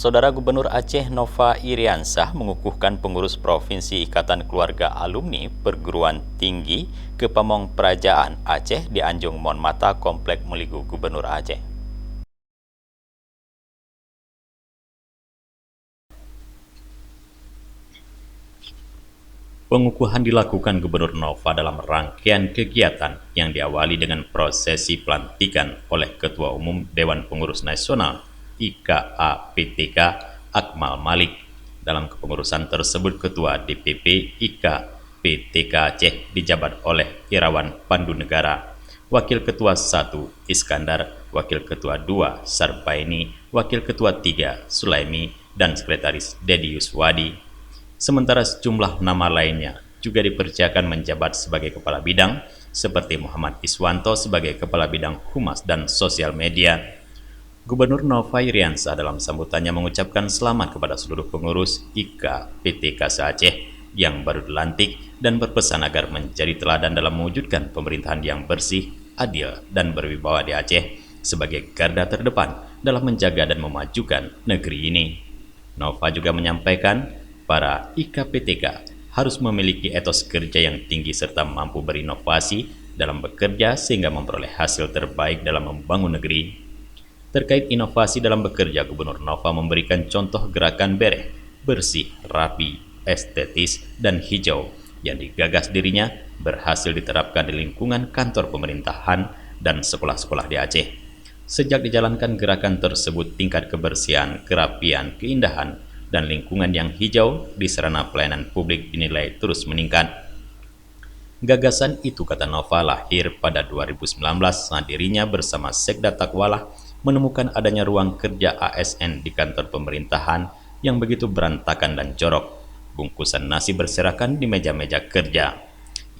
Saudara Gubernur Aceh Nova Iriansah mengukuhkan pengurus Provinsi Ikatan Keluarga Alumni Perguruan Tinggi Kepamong Perajaan Aceh di Anjung Monmata Komplek Meligu Gubernur Aceh. Pengukuhan dilakukan Gubernur Nova dalam rangkaian kegiatan yang diawali dengan prosesi pelantikan oleh Ketua Umum Dewan Pengurus Nasional IKAPTK Akmal Malik. Dalam kepengurusan tersebut, Ketua DPP IKAPTK Aceh dijabat oleh Irawan Pandu Negara, Wakil Ketua 1 Iskandar, Wakil Ketua 2 Sarpaini, Wakil Ketua 3 Sulaimi, dan Sekretaris Dedi Yuswadi. Sementara sejumlah nama lainnya juga dipercayakan menjabat sebagai Kepala Bidang, seperti Muhammad Iswanto sebagai Kepala Bidang Humas dan Sosial Media. Gubernur Nova Iriansah dalam sambutannya mengucapkan selamat kepada seluruh pengurus IKAPTK Aceh yang baru dilantik dan berpesan agar menjadi teladan dalam mewujudkan pemerintahan yang bersih, adil, dan berwibawa di Aceh sebagai garda terdepan dalam menjaga dan memajukan negeri ini. Nova juga menyampaikan para IKAPTK harus memiliki etos kerja yang tinggi serta mampu berinovasi dalam bekerja sehingga memperoleh hasil terbaik dalam membangun negeri. Terkait inovasi dalam bekerja, Gubernur Nova memberikan contoh gerakan bereh, bersih, rapi, estetis, dan hijau yang digagas dirinya berhasil diterapkan di lingkungan kantor pemerintahan dan sekolah-sekolah di Aceh. Sejak dijalankan gerakan tersebut, tingkat kebersihan, kerapian, keindahan, dan lingkungan yang hijau di sarana pelayanan publik dinilai terus meningkat. Gagasan itu, kata Nova, lahir pada 2019 saat dirinya bersama Sekda Takwalah menemukan adanya ruang kerja ASN di kantor pemerintahan yang begitu berantakan dan jorok. Bungkusan nasi berserakan di meja-meja kerja.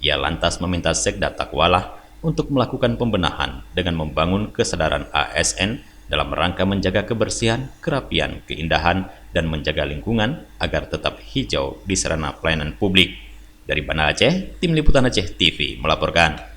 Ia lantas meminta Sekda Takwalah untuk melakukan pembenahan dengan membangun kesadaran ASN dalam rangka menjaga kebersihan, kerapian, keindahan, dan menjaga lingkungan agar tetap hijau di sarana pelayanan publik. Dari Banda Aceh, Tim Liputan Aceh TV melaporkan.